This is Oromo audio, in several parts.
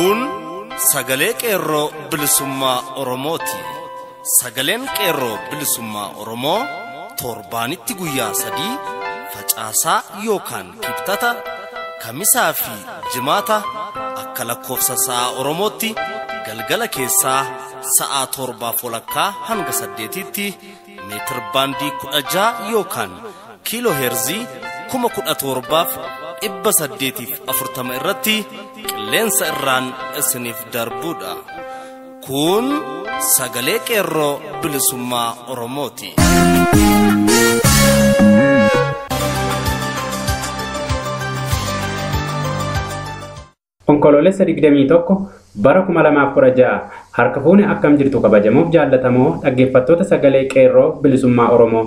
Kun Sagalee Qeerroo Bilisummaa Oromooti. Sagaleen Qeerroo Bilisummaa Oromoo torbaanitti guyyaa 3 facaasaa yookaan kibxata kamisaa fi jimaata akka lakkoofsa sa'a Oromootti galgala keessaa sa'a 7:00 hanga 8tti meetir baandii 16 yookaan kiiloo heerzii 17,840 irratti qilleensa irraan isiniif darbuudha. Kun Sagalee Qeerroo Bilisummaa Oromooti. Onkoloolessa 21 bara 2016 harka fuune akkam jirtu kabajamuuf jaallatamoo dhaggeeffattoota Sagalee Qeerroo Bilisummaa Oromoo.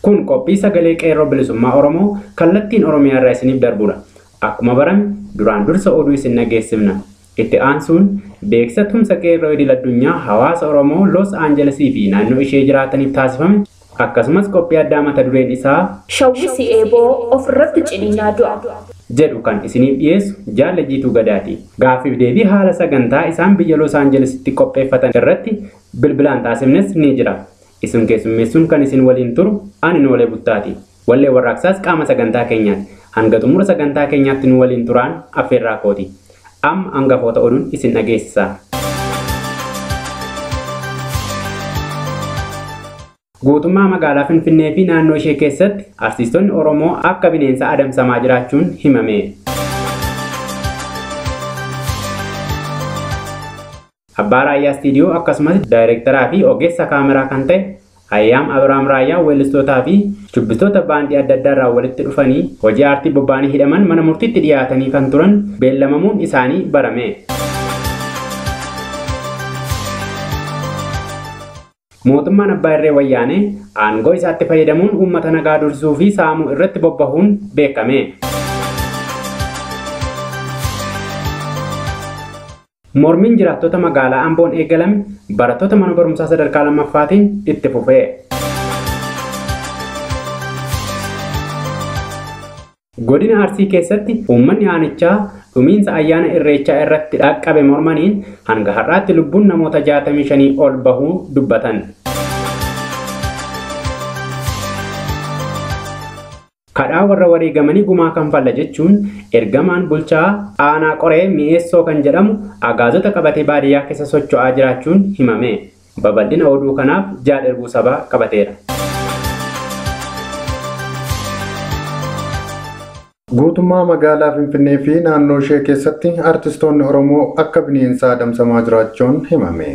Kun qophii Sagalee Qeerroo Bilisummaa Oromoo kallattiin Oromiyaa irraa isiniif darbuudha. Akkuma barame duraan dursa oduu isin nageessifna. Itti aansuun beeksisa tumsa qeerroo idil addunyaa hawaasa Oromoo Los Angeles fi naannoo ishee jiraataniif taasifame akkasumas qophii addaa mata dureen isaa shawwisi eeboo ofirratti ciniinaa du'a jedhu kan isiniif dhiyeessu Jaallajiituu Gadaati. Gaaffiif deebii haala sagantaa isaan biyya Los Angelesitti qopheeffatan irratti bilbilaan taasifnes ni jira. Isin keessummeessuun kan isin waliin turu ani Noolee Buttaati. Wallee warraaqsaas qaama sagantaa keenyaati. Hanga xumura sagantaa keenyaatti nu waliin turaan affeerraa kooti. Amma hangafoota oduun isin dhageessisa. Guutummaa magaalaa Finfinnee fi naannoo ishee keessatti artistoonni Oromoo akka bineensa adamsamaa jiraachuun himame. Abbaa Raayyaa Istiidiyoo akkasumas daayirektaraa fi ogeessa kaameraa kan ta'e Ayyaam Abrahaam Raayyaa weellistootaa fi shubbistoota baandii adda addaa irraa walitti dhufanii hojii aartii bobba'anii hidhaman mana murtiitti dhiyaatanii kan turan beellamamuun isaanii barame. Mootummaan Abbaa Irree Wayyaanee aangoo isaatti fayyadamuun uummata nagaa dursuu fi saamuu irratti bobbahuun beekame. Mormiin jiraattota magaalaa Amboon eegalame barattoota mana barumsaa sadarkaa lammaffaatiin itti fufee. Godina Arsii keessatti uummanni aanichaa dhumiinsa ayyaana Irreechaa irratti dhaqqabe mormaniin hanga har'aatti lubbuun namoota 65 ol bahuu dubbatan. Kadhaa warra wareegamanii gumaa kanfalla jechuun ergamaan bulchaa aanaa qoree mi'eessoo kan jedhamu agaazota qabatee baadiyyaa keessa socho'aa jiraachuun himame. Babal'ina oduu kanaaf Jaalerguu Sabaa qabateera. Guutummaa magaalaa Finfinnee fi naannoo ishee keessatti artistoonni Oromoo akka bineensa adamsamaa jiraachuun himame.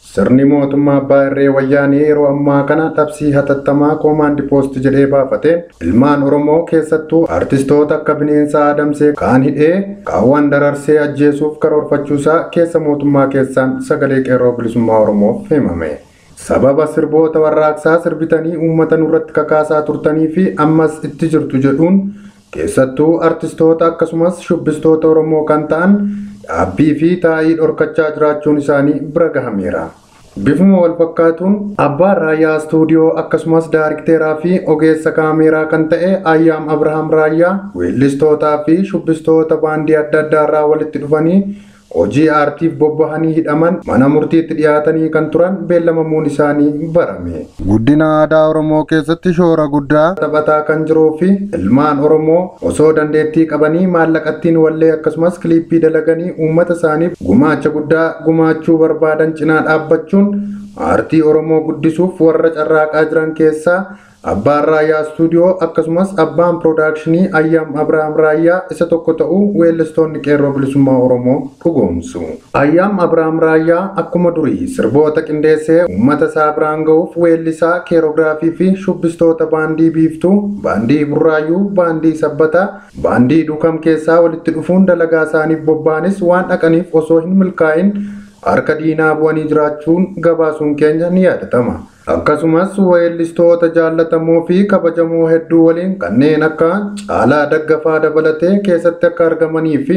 Sirni mootummaa Abbaa Irree Wayyaanee yeroo ammaa kana labsii hatattamaa koomaandi poost jedhee baafateen ilmaan Oromoo keessattuu artistoota akka bineensa adamsee kaan hidhee kaawwan dararsee ajjeesuuf karoorfachuusaa keessa mootummaa keessaan Sagalee Qeerroo Bilisummaa Oromoof himame. Sababa sirboota warraaqsaa sirbitanii uummata nurratti kakaasaa turtanii fi ammas itti jirtu jedhuun keessattuu artistoota akkasumas shubbistoota Oromoo kan ta'an dhaabbii fi taa'ii dhorkachaa jiraachuun isaanii bira gahameera. Bifuma wal fakkaatuun Abbaan Raayyaa Istuudiyoo akkasumas daayirekteeraa fi ogeessa kaameraa kan ta'e Ayyaam Abrahaam Raayyaa weellistootaa fi shubbistoota baandii adda addaa irraa walitti dhufanii hojii aartiif bobbahanii hidhaman mana murtiitti dhiyaatanii kan turan beellamamuun isaanii barame. Guddina aadaa Oromoo keessatti shoora guddaa taphataa kan jiruu fi ilmaan Oromoo osoo dandeettii qabanii maallaqattiin wallee akkasumas kiliippii dalaganii uummata isaaniif gumaacha guddaa gumaachuu barbaadan cinaa dhaabbachuun aartii Oromoo guddisuuf warra carraaqaa jiran keessaa Abbaan Raayyaa Istuudiyoo akkasumas abbaan piroodakshinii Ayyaam Abrahaam Raayyaa isa tokko ta'uu weellistoonni Qeerroo Bilisummaa Oromoo dhugoomsu. Ayyaam Abrahaam Raayyaa akkuma durii sirboota qindeessee uummata isaa biraan ga'uuf weellisaa keeroogiraafii fi shubbistoota baandii biiftuu, baandii burraayyuu, baandii sabbataa, baandii duukam keessaa walitti dhufuun dalagaa isaaniif bobba'anis waan dhaqaniif osoo hin milkaa'in harka diinaa bu'anii jiraachuun gabaasuun keenya ni yaadatama. Akkasumas weellistoota jaallatamoo fi kabajamoo hedduu waliin kanneen akka Caalaa Daggafaa dabalatee keessatti akka argamanii fi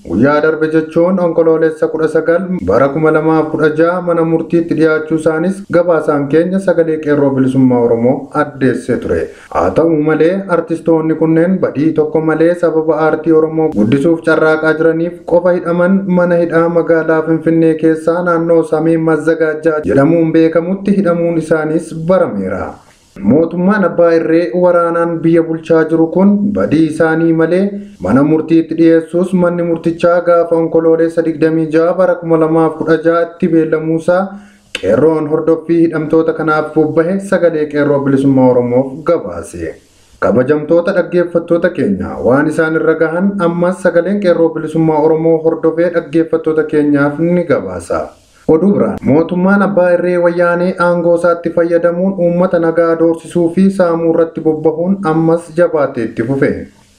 guyyaa darbe jechuun Onkoloolessa 19 bara 2016 mana murtiitti dhiyaachuu isaanis gabaasaan keenya Sagalee Qeerroo Bilisummaa Oromoo addeessee ture. Haa ta'u malee artistoonni kunneen badii tokko malee sababa aartii Oromoo guddisuuf carraaqaa jiraniif qofa hidhaman mana hidhaa magaalaa Finfinnee keessaa naannoo Samii Mazzagaajaa jedhamuun beekamutti hidhamuun isaanis barameera. Mootummaan abbaa irree waraanaan biyya bulchaa jiru kun badii isaanii malee mana murtiitti dhiyeessuus manni murtichaa gaafa Onkoloolessa 26 bara 2016 itti beellamuusaa qeerroon hordoffii hidhamtoota kanaaf bobbahe Sagalee Qeerroo Bilisummaa Oromoof gabaase. Kabajamtoota dhaggeeffattoota keenya waan isaan irra gahan ammas Sagaleen Qeerroo Bilisummaa Oromoo hordofee dhaggeeffattoota keenyaaf ni gabaasa. Oduu biraan mootummaan abbaa irree wayyaanee aangoo isaatti fayyadamuun uummata nagaa doorsisuu fi saamuu irratti bobbahuun ammas jabaatee itti fufe.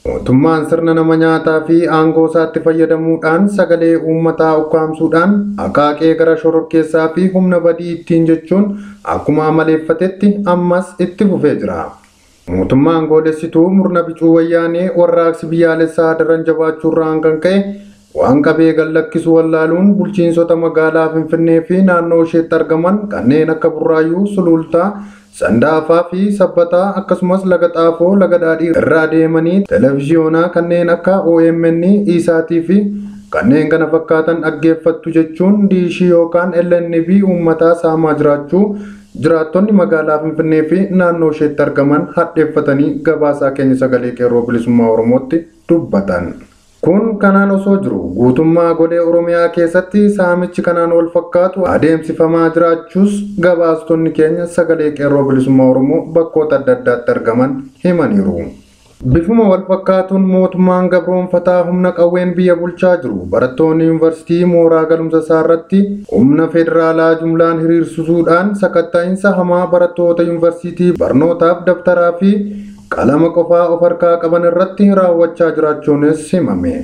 Mootummaan sirna nama nyaataa fi aangoo isaatti fayyadamuudhaan sagalee uummataa ukkaamsuudhaan akaakee gara shororkeessaa fi humna badii ittiin jechuun akkuma amaleeffatetti ammas itti fufee jira. Mootummaan goolessituu murna bicuu wayyaanee warraaqsi biyyaalessaa daran jabaachuurraan kan ka'e waan qabee gallakkisu wallaaluun bulchiinsota magaalaa Finfinnee fi naannoo isheetti argaman kanneen akka Burraayyuu, Sulultaa, Sandaafaa fi Sabbataa akkasumas Laga Xaafoo, Laga Daadhii irraa deemanii televiziyoonaa kanneen akka OMN, Isaatii fi kanneen kana fakkaatan dhaggeeffattu jechuun diishii yookaan LNB uummataa saamaa jiraachuu jiraattonni magaalaa Finfinnee fi naannoo isheetti argaman hadheeffatanii gabaasaa keenya Sagalee Qeerroo Bilisummaa Oromootti dubbatan. Kun kanaan osoo jiru guutummaa golee Oromiyaa keessatti saamichi kanaan wal fakkaatu adeemsifamaa jiraachuus gabaastonni keenya Sagalee Qeerroo Bilisummaa Oromoo bakkoota adda addaatti argaman himaniiru. Bifuma wal fakkaatuun mootummaan gabroonfataa humna qawween biyya bulchaa jiru barattoonni yuunivarsiitii mooraa galumsa isaa irratti humna federaalaa jumlaan hiriirsuudhaan sakatta'insa hamaa barattoota yuunivarsiitii barnootaaf dabtaraa fi qalama qofaa of harkaa qaban irratti raawwachaa jiraachuunis himame.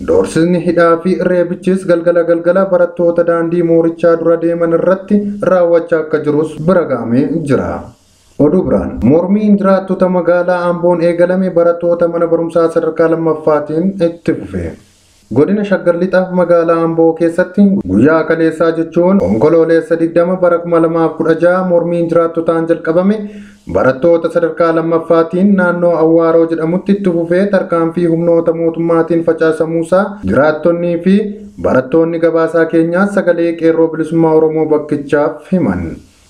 Doorsisni hidhaa fi reebichis galgala barattoota daandii moorichaa dura deeman irratti raawwachaa akka jirus bira gahamee jira. Oduu biraan mormiin jiraattota magaalaa Amboon eegalame barattoota mana barumsaa sadarkaa lammaffaatiin itti fufe. Godina Shaggar Lixaa magaalaa Amboo keessatti guyyaa kaleessaa jechuun Onkoloolessa 20 bara 2016 mormiin jiraattotaan jalqabame barattoota sadarkaa lammaffaatiin naannoo Awwaaroo jedhamutti itti fufee tarkaanfii humnoota mootummaatiin facaasamuusaa jiraattonnii fi barattoonni gabaasaa keenyaa Sagalee Qeerroo Bilisummaa Oromoo bakkichaaf himan.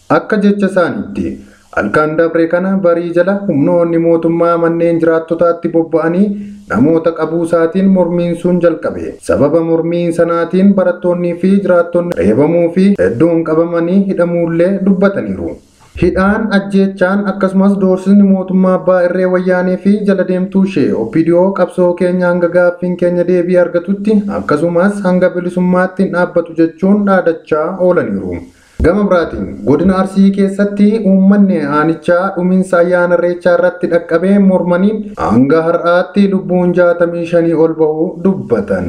Akka jecha isaaniitti halkan dabre kana barii jala humnoonni mootummaa manneen jiraattotaatti bobba'anii namoota qabuu isaatiin mormiin sun jalqabe. Sababa mormiin sanaatiin barattoonnii fi jiraattonni reebamuu fi hedduun qabamanii hidhamuullee dubbataniiru. Hidhaan ajjeechaan akkasumas doorsisni mootummaa abbaa irree wayyaanee fi jala deemtuu ishee OPDO qabsoo keenya hanga gaaffiin keenya deebii argatutti akkasumas hanga bilisummaatti dhaabbatu jechuun dhaadachaa oolaniiru. Gama biraatiin godina Arsii keessatti uummanni aanichaa dhumiinsa ayyaana Irreechaa irratti dhaqqabee mormaniin hanga har'aatti lubbuun 65 ol bahuu dubbatan.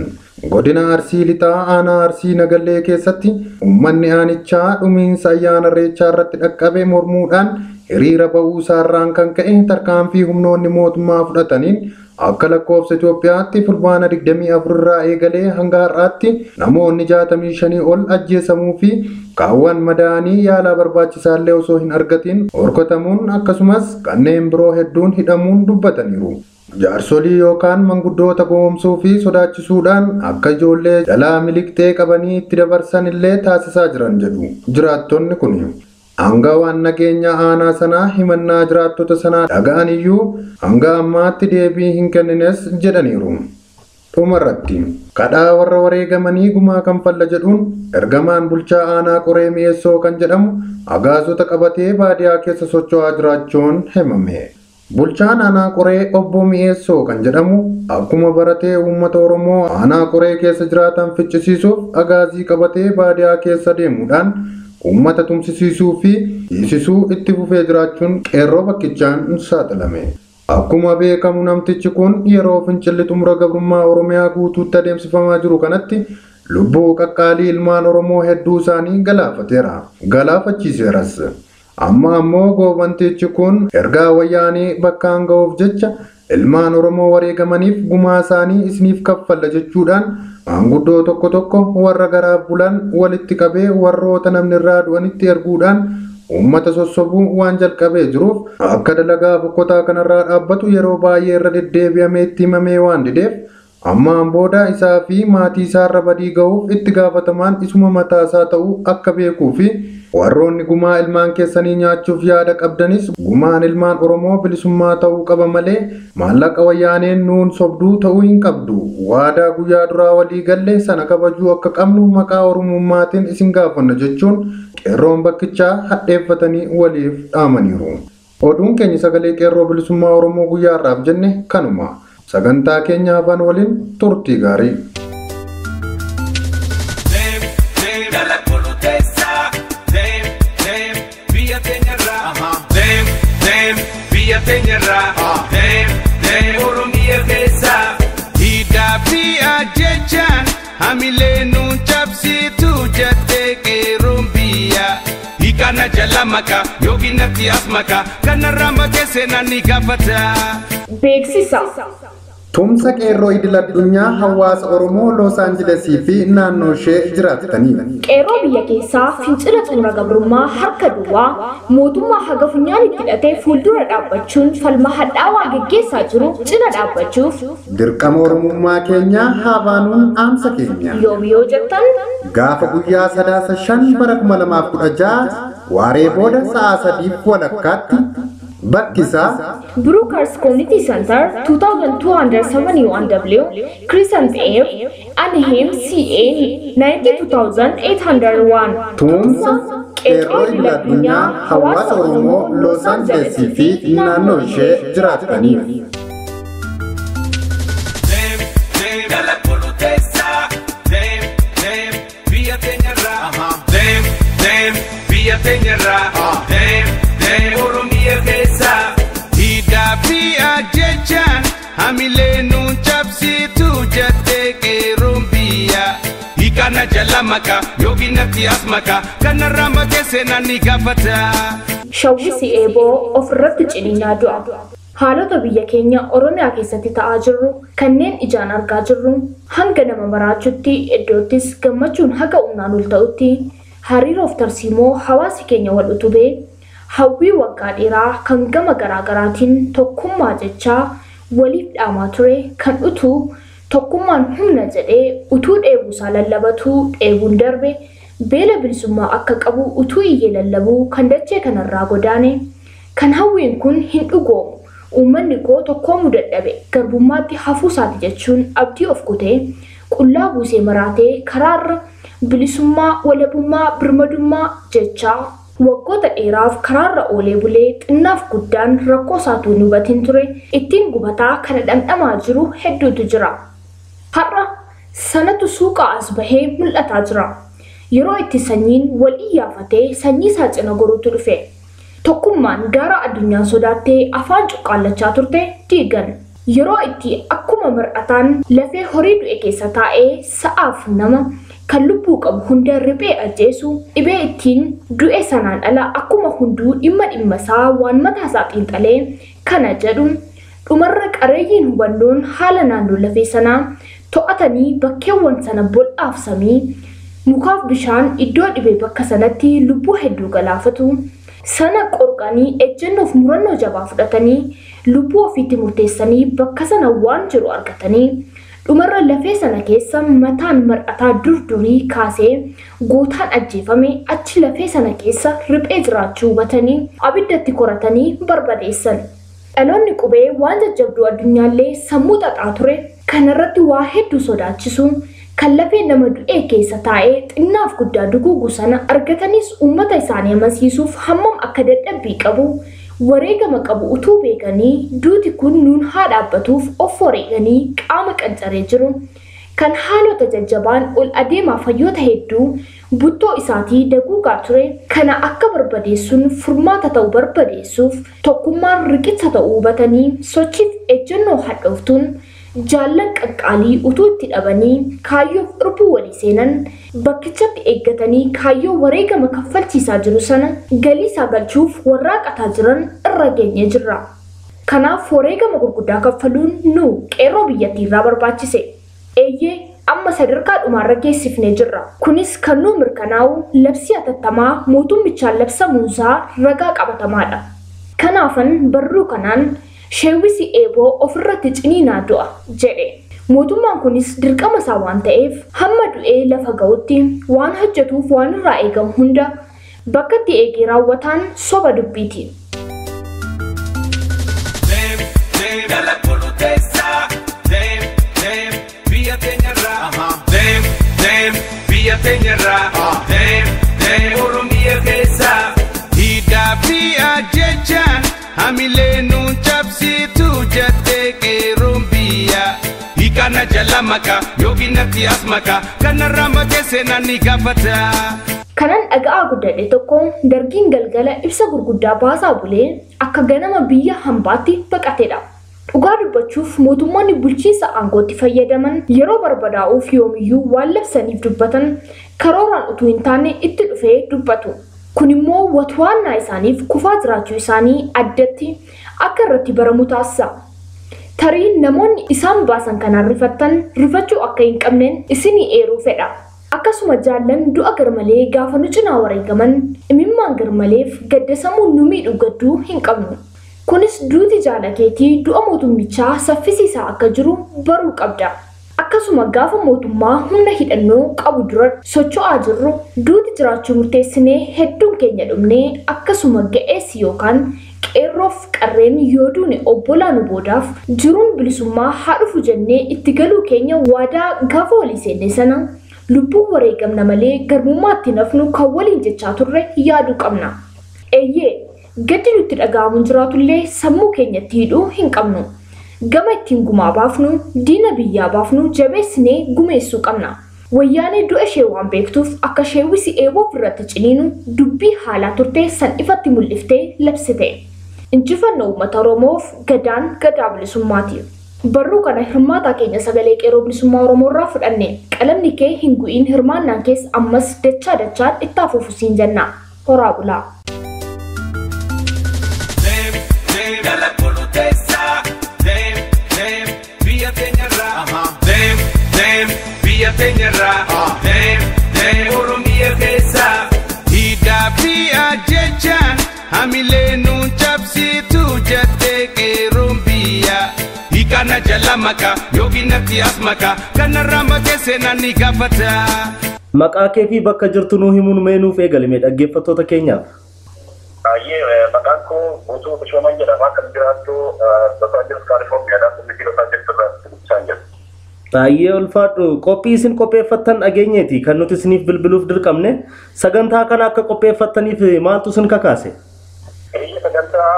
Godina Arsii Lixaa aanaa Arsii Nagallee keessatti uummanni aanichaa dhumiinsa ayyaana Irreechaa irratti dhaqqabee mormuudhaan hiriira bahuu isaarraan kan ka'e tarkaanfii humnoonni mootummaa fudhataniin akka lakkoofsa Itoophiyaatti fulbaana 24 irraa eegalee hanga har'aatti namoonni 65 ol ajjeesamuu fi kaawwan madaanii yaala barbaachisaallee osoo hin argatin horkotamuun akkasumas kanneen biroo hedduun hidhamuun dubbataniiru. Jaarsolii yookaan manguddoota goomsuu fi sodaachisuudhaan akka ijoollee jalaa miliqxee qabanii itti dabarsan illee taasisaa jiran jedhu jiraattonni kun. Aangawaan nageenya aanaa sanaa himannaa jiraattota sanaa dhaga'an iyyuu hanga ammaatti deebii hin kennines jedhaniiru. Dhumarratti kadhaa warra wareegamanii gumaa kanfalla jedhuun ergamaan bulchaa aanaa qoree mi'eessoo kan jedhamu agaazota qabatee baadiyaa keessa socho'aa jiraachuun himame. Bulchaan aanaa qoree obbo mi'eessoo kan jedhamu akkuma baratee uummata Oromoo aanaa qoree keessa jiraatan ficcisiisuuf agaazii qabatee baadiyaa keessa deemuudhaan uummata tumsisiisuu fi hiisisuu itti fufee jiraachuun qeerroo bakkichaan saaxilame. Akkuma beekamu namtichi kun yeroo fincilli xumura gabrummaa Oromiyaa guutuutti adeemsifamaa jiru kanatti lubbuu qaqqaalii ilmaan Oromoo hedduu isaanii galaafateera. Galaafachiiseeras. Amma ammoo goobantichi kun ergaa wayyaanii bakkaan ga'uuf jecha ilmaan Oromoo wareegamaniif gumaa isaanii isiniif kaffalla jechuudhaan maanguddoo tokko tokko warra garaaf bulan walitti qabee warroota namni irraa du'anitti erguudhaan uummata sossobuu waan jalqabee jiruuf akka dalagaa bokkotaa kanarraa dhaabbatu yeroo baay'ee irra deddeebi'amee itti himamee waan dideef ammaan booda isaa fi maatii isaarra badii ga'uuf itti gaafatamaan isuma mataa isaa ta'uu akka beekuu fi warroonni gumaa ilmaan keessanii nyaachuuf yaada qabdanis gumaan ilmaan Oromoo bilisummaa ta'uu qaba malee maallaqa wayyaaneen nuun sobduu ta'uu hin qabdu. Waadaa guyyaa duraa walii galle sana kabajuu akka qabnu maqaa Oromummaatiin isin gaafanna jechuun qeerroon bakkichaa hadheeffatanii waliif dhaamaniiru. Oduun keenya sagalee qeerroo bilisummaa Oromoo guyyaarraaf jenne kanuma. Sagantaa keenya afaan waliin turtii gaarii. Kana jalamaka yoginatti asmaka kana ramake senani gafata Beeksisa. Tumsa qeerroo idil addunyaa hawaasa Oromoo Los Angeles fi naannoo ishee jiraatanii. Qeerroo biyya keessaa fincila xumura gabrummaa harka duwwaa mootummaa haga funyaan itti hidhatee fuuldura dhaabbachuun falma hadhaawaa gaggeessaa jiru cina dhaabbachuuf Dirqama Oromummaa keenya haabaanuun dhaamsa keenya. yoo jettan Gaafa guyyaa 3 bara 2016 waaree booda sa'a 3 walakkaatti Bakkisa Brokers Community Center 2271W Crescent Ave Anaheim CA 92801 Tumsa qeerroo idil addunyaa hawaasa Oromoo Los Angeles fi naannoo ishee jiraataniif. Kana jalamaka yoginatti asmaka kana ramake senani gafata Shawwisi eeboo ofirratti ciniinaa du'a. Haalota biyya keenya Oromiyaa keessatti ta'aa jirru kanneen ijaan argaa jirru hanga nama maraachutti iddoottis gammachuun haga humnaan ol ta'utti hariiroof tarsiimoo hawaasi keenya wal utubee hawwii waggaa dheeraa kan gama garaagaraatiin tokkummaa jechaa waliif dhaamaa ture kan utuu tokkummaan humna jedhee utuu dheebuusaa lallabatuu dheebuun darbe beela bilisummaa akka qabu utuu iyyee lallabuu kan dachee kanarraa godaane kan hawwiin kun hin dhugoomu uummanni koo tokkoomuu dadhabe garbummaatti hafuusaati jechuun abdii of kutee qullaa buusee maraatee karaarra bilisummaa walabummaa birmadummaa jechaa waggoota dheeraaf karaarra oolee bulee xinnaaf guddaan rakkoo isaatuu hin hubatin ture ittiin gubataa kana dhamdhamaa jiru hedduutu jira. Har'a sanatu suuqa as bahee mul'ataa jira. Yeroo itti sanyiin wal iyyafatee sanyii isaa cina goruutu dhufe. Tokkummaan gaara addunyaa sodaattee afaan cuqqaallachaa turte diigan. Yeroo itti akkuma mar'ataan lafee horii du'e keessa taa'ee sa'aaf nama kan lubbuu qabu hunda riphee ajjeesu dhibee ittiin du'e sanaan ala akkuma hunduu dhimma isaa waan mataa isaa xiinxalee kana jedhu dhumarra qareeyyiin hubannoon haala naannoo lafee sanaa to'atanii bakkeewwan sana bol'aaf samii mukaaf bishaan iddoo dhibee bakka sanatti lubbuu hedduu galaafatu sana qorqanii ejjennoof murannoo jabaa fudhatanii lubbuu ofiitti murteessanii bakka sana waan jiru argatanii dhumarra lafee sana keessa mataan mar'ataa durdurii kaasee gootaan ajjeefame achi lafee sana keessa riphee jiraachuu hubatanii abiddatti koratanii barbadeessan. Dhaloonni qubee waan jajjabduu addunyaallee sammuu xaxaa ture kanarratti waa hedduu sodaachisu kan lafee nama du'ee keessa taa'ee xinnaaf guddaa duguugu sana argatanis uummata isaanii amansiisuuf hammam akka dadhabbii qabu wareegama qabu utuu beekanii duuti kun nuun haa dhaabbatuuf of wareeganii qaama qancaree jiru kan haalota jajjabaan ol adeemaa fayyoota hedduu buttoo isaatii daguugaa ture kana akka barbadeessuun furmaata ta'u barbadeessuuf tokkummaan riqicha ta'uu hubatanii sochiif ejjennoo hadhooftuun jaallan qaqqaalii utuu itti dhabanii kaayyoof irbuu walii seenan bakkichatti eeggatanii kaayyoo wareegama kaffalchiisaa jiru sana galii isaa galchuuf warraaqataa jiran irra geenye jirra. Kanaaf wareegama gurguddaa kaffaluun nu qeerroo biyyattii irraa barbaachise. Eeyyee amma sadarkaa dhumaarra geessifnee jirra. Kunis kan nu mirkanaa'u labsii atattamaa mootummichaan labsamuunsaa ragaa qabatamaadha. Kanaafan barruu kanaan sheewwisi eeboo ofirratti ciniinaa du'a jedhe. Mootummaan kunis dirqama isaa waan ta'eef hamma du'ee lafa ga'utti waan hojjetuuf waan irraa eegamu hunda bakka itti eegee raawwataan soba dubbiiti. Hamilenun chapsitu jate Qeerroon biyya Hikana jala maka yoginatti as maka kanarra makese nani gaafata. Kanan dhaga'aa guddadhe tokko dargiin galgala ibsa gurguddaa baasaa bulee akka ganama biyya hambaatti baqatedha. Dhugaa dubbachuuf mootummoonni bulchiinsa aangootti fayyadaman yeroo barbadaa'uuf yoomiyyuu waan labsaniif dubbatan karooraan utuu hin taane itti dhufee dubbatu. Kun immoo watwaannaa isaaniif kufaa jiraachuu isaanii addatti akka irratti baramu taasisa. Tarii namoonni isaan baasan kanaan rifachuu akka hin qabneen isinii eeruu fedha. Akkasuma jaallan du'a garmalee gaafa nu cinaa wareegaman imimmaan garmaleef gaddasamuun nu miidhu gadduu hin qabnu. Kunis duuti jaala keetii du'a mootummichaa saffisiisaa akka jiru baruu qabda. Akkasuma gaafa mootummaa humna hidhannoo qabu dura socho'aa jirru duuti jiraachuu murteessinee hedduun keenya dhumnee akkasuma ga'eessi yookaan qeerroof qarreen yoo duune obbolaa nu boodaaf jiruun bilisummaa haa dhufu jennee itti galuu keenya waadaa gaafa walii seenne sana lubbuu wareegamna malee garbummaatti nafnu kan waliin jechaa turre yaaduu qabna. Eeyyee gaddi nutti dhaga'amuun jiraatullee sammuu keenyatti hidhuu hin qabnu. Gama ittiin gumaa baafnu diina biyyaa baafnu jabeessinee gumeessuu qabna. Wayyaanee du'a ishee waan beektuuf akka sheewwisi eeboo ofirratti ciniinu dubbii haalaa turte san ifatti mul'iftee labsite. Injifannoo uummata Oromoof gadaan gadaa bilisummaati. Barruu kana hirmaataa keenya sagalee qeerroo bilisummaa Oromoo irraa fudhanne qalamni kee hin gu'iin hirmaannaan keessa ammas dachaan itti hafuufu siin jenna. Horaa bulaa. Hamilenun chapsitu jate Qeerroon biyya Hikana jala maka yoginatti as maka kanarra makese nani gaafata. Maqaa kee fi bakka jirtu nuu himuun meenuuf eegalame dhaggeeffattoota keenyaaf. Maqaan koo guutuu Bishooman jedhama kan jiraattu Los Angeles Californiyaadha. Kunniti Los Angeles irraa ibsaan jiru. Baay'ee ulfaadhu qophii isin qopheeffattan dhageenyeeti kan nuti isiniif bilbiluuf dirqamne sagantaa kana akka qopheeffattaniif maaltu isin kakaase? Sagantaa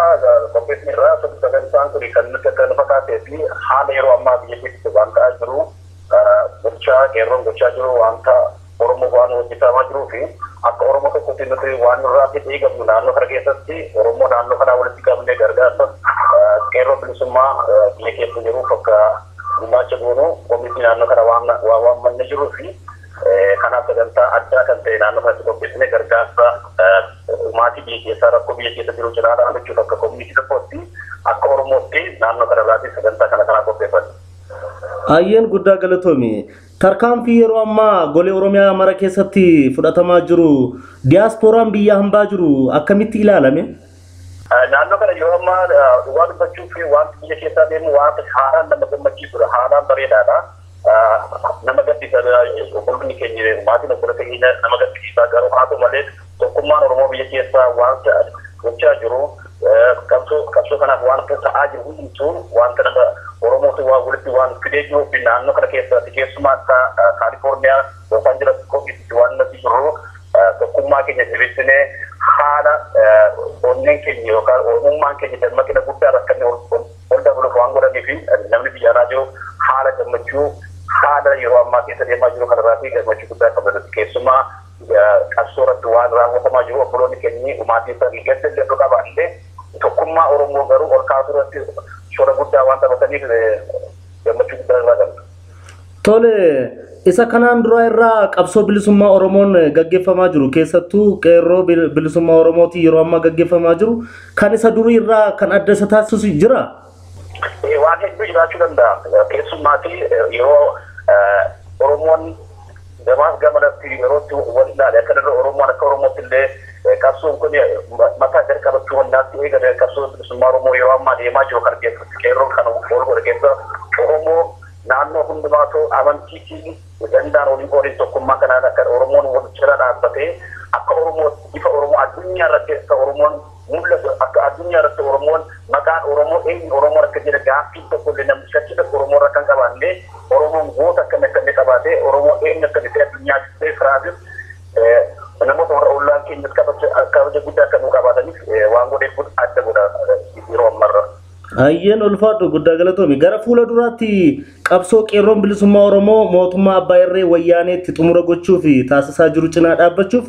qopheessinirraa sagantaan kun kan nuti akka nu fakkaatee fi haala yeroo ammaa biyya keessatti waan ta'aa jiru gochaa qeerroon gochaa jiru wanta Oromoo waan hojjetamaa jiruu fi akka Oromoo tokkotti nuti waan nurraa eegamnu naannoo kana keessatti Oromoo naannoo kanaa walitti qabnee gargaarsa qeerroo bilisummaa biyya keessa jiruuf akka gumaacha goonu komisii naannoo kana waan manne jiruu fi kanaaf sagantaa addaa kan ta'e naannoo kanatti qopheessine gargaarsa maatii biyya keessaa rakkoo biyya keessa jiru cinaa dhaabbachuuf akka komisii tokkotti akka Oromootti naannoo kana irratti sagantaa kana qopheeffanne. Ayyeen guddaa galatoomi. Tarkaanfii yeroo ammaa golee Oromiyaa mara keessatti fudhatamaa jiru diiyaasporaan biyya hambaa jiru akkamitti ilaalame? Naannoo kana yeroo ammaa waan dubbachuuf waan biyya keessaa deemu waan haalaan nama gammachiisudha. Haalaan bareedaadha. Nama gaddisiisa obbolonni keenya maatiin obbola keenya nama gaddisiisaa garuu haa ta'u malee tokkummaan Oromoo biyya keessaa waan gochaa jiru qabsoo kanaaf waan ta'aa jiru hundumtuu wanta nama Oromootu waa walitti waan fidee jiruu fi naannoo kana keessatti keessumaa akka Kaalifoorniyaa Los Angeles Qophii waan natti jiru tokkummaa keenya jabeessinee haala onneen keenya yookaan oromummaan keenya dammaqina guddaa rakkannee ol dabaluuf waan godhanii fi namni biyya alaa jiru haala gammachuu haala yeroo ammaa keessa deemaa jiru kanarraa fi gammachuu guddaa qabatu keessumaa qabsoo irratti waan raawwatamaa jiru obboloonni keenya umaatii isaanii gadda qabaanillee tokkummaa Oromoo garuu ol kaasuu irratti shoora guddaa waan taphataniif gammachuu Tole isa kanaan dura irraa qabsoo bilisummaa Oromoon gaggeeffamaa jiru keessattuu qeerroo bilisummaa Oromooti yeroo ammaa gaggeeffamaa jiru kan isa durii irraa kan adda isa taasisu jira. Waan hedduu jiraachuu danda'a. Keessumaatii yeroo Oromoon gamaas gamanatti yerootti wal ilaale akka darbe Oromoon akka Oromootti illee qabsoon kun mataa jalqabachuu hundaatti eegale qabsoo bilisummaa Oromoo yeroo ammaa deemaa jiru kan keessatti qeerroon kan ol godhe keessa Oromoo naannoo hundumaatu amantiitiin danda'an waliin tokkummaa kanaan akka Oromoon wal jala dhaabbatee akka Oromoo bifa Oromoo addunyaa irratti akka Oromoon mul'atu akka addunyaa irratti Oromoon maqaan Oromoo eenyu Oromoo akka jedhe gaaffii tokko illee namni shakkii tokko Oromoo irra kan qabaanne Oromoon goota akka qabaatee Oromoo eenyu akka ta'e addunyaa keessatti firaafis namoota warra ollaan keenyas kabaja guddaa akka nuu qabaataniif waan godheef kun adda godha yeroo ammarra. Ayyeen ulfaadhu guddaa galatoomi gara fuula duraatti qabsoo qeerroon bilisummaa Oromoo mootummaa abbaa irree wayyaaneetti xumura gochuuf taasisaa jiru cinaa dhaabbachuuf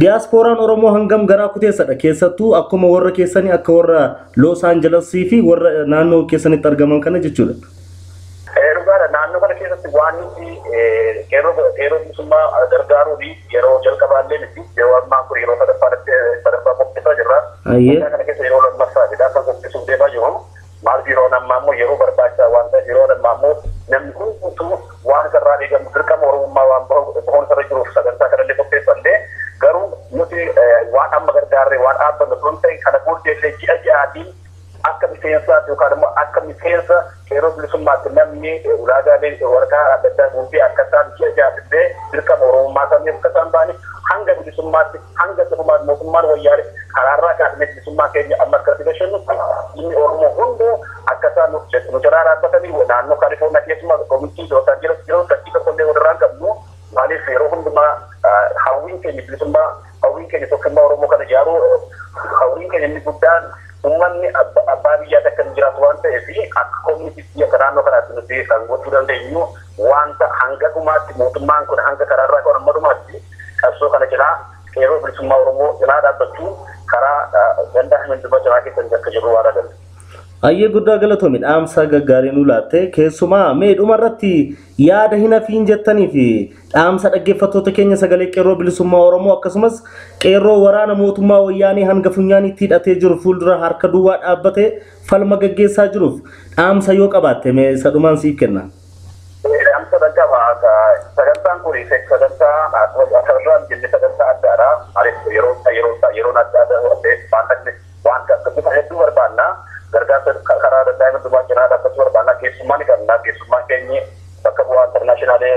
diyaaspooraan Oromoo hangam garaa kuteessadha keessattuu akkuma warra keessanii akka warra Los Angeles fi warra naannoo keessanitti argaman kana jechuudha. Dhugaadha naannoo kana keessatti waan nuti qeerroo bilisummaa gargaaruuf yeroo jalqabaallee miti yeroo ammaa kun yeroo sadaffaa qopheessaa jirra. Kana keessa yeroo lammaffaa kan qopheessuuf deemaa jiru. Maal yeroo ammaa immoo yeroo barbaachisaa waan ta'eef yeroo ammaa immoo namni hundumtuu waan irraa eegamu dirqama Oromummaa waan bahuun irra jiruuf sagantaa kanallee qopheeffannee garuu nuti waan amma gargaarree waan dhaabbannu sun ta'e kana booddeellee ji'a ji'aatiin akka miseensaatti yookaan immoo akka miseensa qeerroo bilisummaatti namni ulaagaalee waraqaa adda addaa guutee akka isaan ji'a ji'aatillee dirqama Oromummaa isaanii akka isaan ba'anii hanga bilisummaatti hanga dhumaatti mootummaan wayyaanee karaarraa kaasnee bilisummaa keenya amma akkatti gashannutti inni Oromoo hunduu akka isaan nu jalaa dhaabbatanii naannoo Kaalifoorniyaa keessumaa koomitii Los Angeles yeroo sadii tokkollee walirraan qabnu maaliif yeroo hundumaa hawwiin keenya bilisummaa hawwiin keenya tokkummaa Oromoo kana ijaaruu hawwiin keenya inni guddaan uummanni abbaa biyyaa akka hin jiraatu waan ta'eef akka koomitii biyya naannoo kanaatti nuti kan gochuu dandeenyu wanta hanga dhumaatti mootummaan kun hanga karaarraa kan amma dhumaatti qabsoo kana jalaa qeerroo bilisummaa Oromoo jalaa dhaabbachuu karaa gandaa himanduma jalaa keessatti akka jiru waan agarra. Ayyee guddaa galatoomi dhaamsa gaggaarii nu laatte keessumaa mee dhumarratti yaada hin hafiin jettanii fi dhaamsa dhaggeeffattoota keenya sagalee qeerroo bilisummaa Oromoo akkasumas qeerroo waraana mootummaa wayyaanee hanga funyaaniitti hidhatee jiru fuuldura harka duwwaa dhaabbatee falma gaggeessaa jiruuf dhaamsa yoo qabaatte mee isa dhumaan siif kenna. Dhaamsa dhaggaba sagantaan kun sagantaa asirraan jenne sagantaa addaadha yeroo adda addaa waan bifa hedduu barbaanna. Gargaarsa karaa daa'ima dubbaa cinaa dhaabbachuu barbaanna keessummaa ni qabna keessummaan keenya bakka bu'aa intarnaashinalee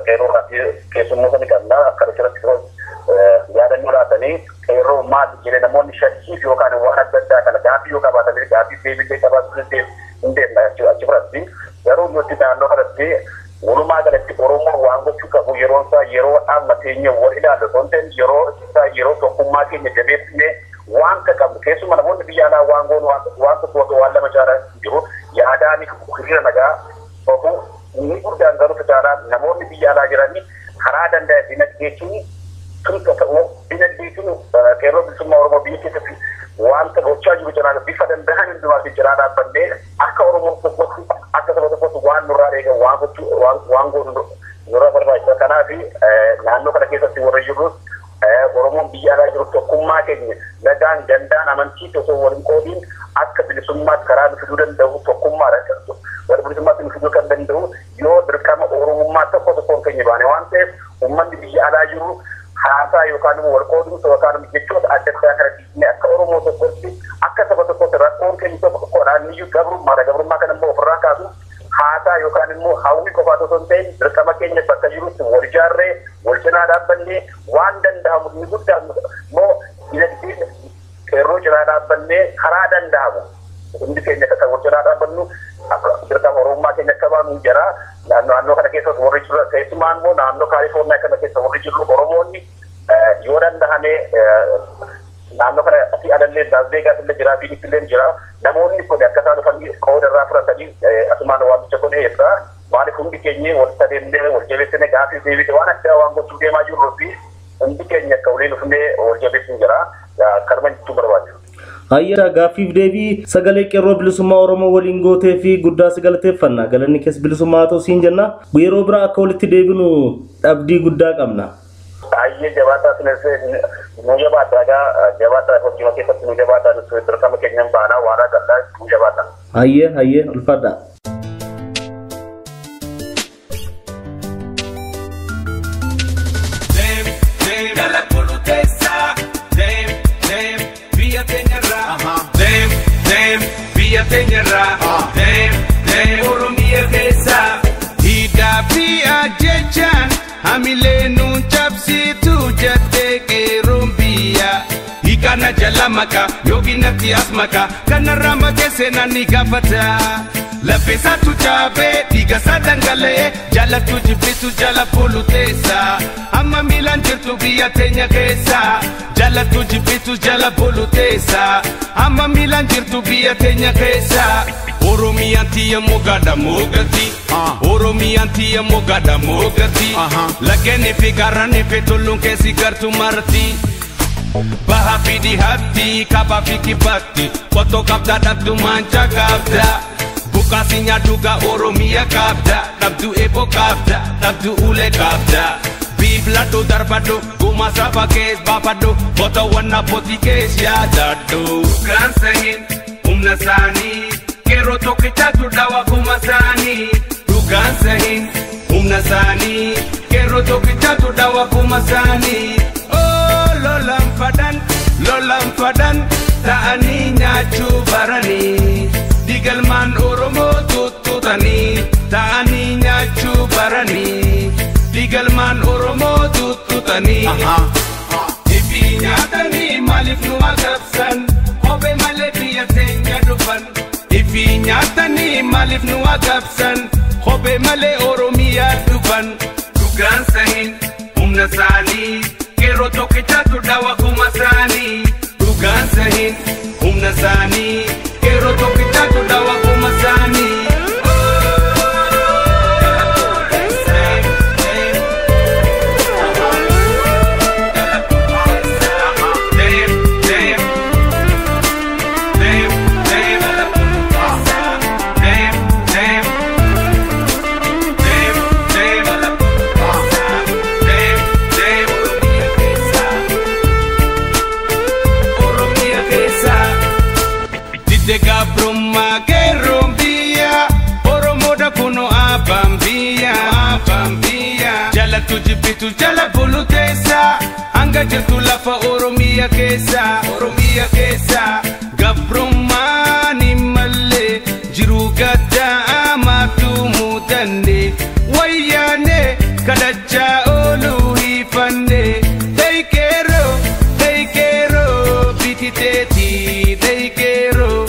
qeerroo irratti keessummoota ni qabna akka irratti yaadannoo laatanii qeerroo maal jedhee namoonni shakkiif yookaan waan adda addaa kana gaaffii yoo qabaatan gaaffii deebiillee qabaachuu hin deemna achi biratti garuu nuti naannoo kanatti walumaa galatti Oromoo waan gochuu qabu yeroon isaa yeroo dhaabbateenya wal ilaalu osoo hin ta'in yeroo isaa yeroo tokkummaa keenya jabeessinee waan qabu keessumaa namoonni biyya alaa waan goonu waan tokko waan lama jaalaa jiru yaadaan hiriira nagaa tokko inni guddaan garuu tajaajilan namoonni biyya alaa jiranii karaa danda'e dinagdeetiin turte ta'uu dinagdeetiin qeerroo bilisummaa Oromoo biyya keessatti waan gochaa jiru jiraan bifa danda'an hundumaa jiraa dhaabbannee akka Oromoo tokkotti akka saba tokkotti waan nurraa eegan waan goonu nurraa barbaachisa kanaaf naannoo kana keessatti warra jirus Oromoon biyya alaa jiru tokkummaa keenya nagaan gandaan amantii osoo waliin qoodiin akka bilisummaatti karaa nu fiduu danda'u tokkummaadha. Warra bilisummaatti nu fiduu kan danda'u yoo dirqama Oromummaa tokkoon keenya baane waan ta'eef uummanni biyya alaa jiru haasaa yookaan immoo wal qoodumsa yookaan jechoota adda addaa kana dhiisnee akka Oromoo tokkotti akka saba tokkotti rakkoon keenya tokkodhaan iyyuu gabrummaa kana immoo ofirraa kaasu haasaa yookaan immoo hawwii qofaa osoo hin ta'in dirqama keenya bakka jirutti wal ijaarree wal cinaa dhaabbannee waan danda'amu inni guddaan immoo dinagdeen qeerroo cinaa dhaabbannee karaa danda'amu hundi keenya akka wal cinaa dhaabbannu dirqama Oromummaa keenya akka baanu jira naannoo kana keessatti warri jiru keessumaan immoo naannoo Kaalifoorniyaa kana keessa warri jiru Oromoonni yoo danda'ame naannoo kana asii alallee Las Vegas illee jira Phoenix illee jira namoonni kun akka isaan dhufanii qooda irraa fudhatanii asumaan waamicha kun eessa maaliif hundi keenya wal sadeemnee wal jabeessine gaaffii deebite waan addaa waan gochuu deemaa jirruu fi hundi keenya akka waliin dhufnee wal jabeessin jira karma jechuu barbaadu. Hayya gaaffiif deebii sagalee qeerroo bilisummaa Oromoo waliin gootee fi guddaa si galateeffanna. Galanni kees bilisummaa ta'u siin jenna. Yeroo biraa akka walitti deebinu abdii guddaa qabna. Ayye jabaata sinese nu jabaata jabaata hojii keessatti nu jabaata nu dirqama keenyan baana waara gaddaa nu jabaata. Hayye ulfadha. Oromia kesa hida pia jechan hamile nun chapsi tu jate Qeerroo biyya hikana jalamaka yoginati asmaka kana rama kese nani gafata la pesa tu chabe diga sadangale jala tu jibitu jala polutesa amma milan jirtu biyya tenya kesa jala tu jibitu jala polutesa amma milan jirtu biyya tenya kesa Oromia tiya mogada mogati Oromia tiya mogada mogati lagene figarane petolun kesi gartu marti baha pidi hatti kaba fiki batti foto kapda dabdu mancha kapda bukasinya duga Oromia kapda dabdu ebo kapda dabdu ule kapda Biblato darbado guma saba kes babado foto wana poti kes ya dado kansahin umnasani Qeerroo tokkichatu dawa kumasani dugaan sahin humna sani Qeerroo tokkichatu dawa kumasani oh lolan fadan ta'anii nyaachuu baranii digalmaan Oromoo tuttutanii ta'anii nyaachuu baranii digalmaan Oromoo tuttutanii ifi nyaatanii maaliif nu agabsan kophee malee biyya teenya dhufan Ifi nyaatanii maaliif nu agabsan kophee malee Oromiyaa dhufan dhugaan sahin humna saanii Qeerroo tokkichatu dawa kumasanii dhugaan sahin humna saanii Qeerroo tokkichatu dawa kumasanii Tujibitu jala bulutesa anga jirtu lafa Oromia kesa gabrumani malle jiru gadda amatu mudande wayane kadacha olu hifande dai Qeerroo bititeti dai Qeerroo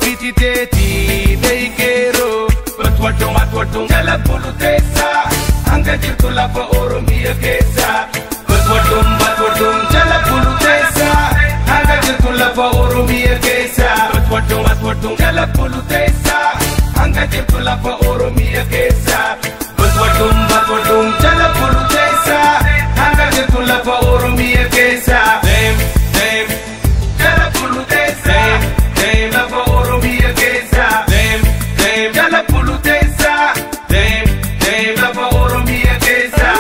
bititeti dai Qeerroo Watwadum jala polutesa anga jirtu lafa Oromia kesa Watwadum jala polutesa anga jirtu lafa Oromia kesa Watwadum jala polutesa anga jirtu lafa Oromia kesa Watwadum jala polutesa anga jirtu lafa Oromia kesa Dem jala polutesa dem lafa Oromia kesa dem jala polutesa dem lafa Oromia kesa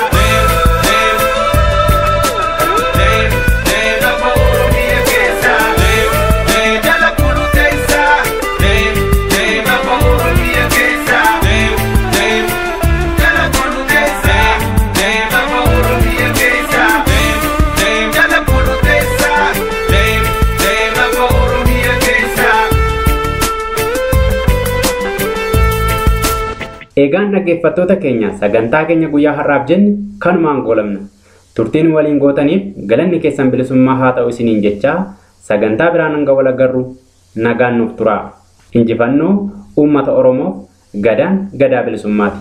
dem lafa Oromia kesa dem jala polutesa dem lafa Oromia kesa dem jala polutesa dem lafa Oromia kesa dem jala polutesa dem lafa Oromia kesa Eegaan dhaggeeffattoota keenya sagantaa keenya guyyaa har'aaf jenne kanumaan goolabna. Turtiin waliin gootaniif galanni keessan bilisummaa haa ta'u isiniin jechaa sagantaa biraan hanga wal agarru nagaan nuuf turaa. Injifannoo uummata Oromoof gadaan gadaa bilisummaati.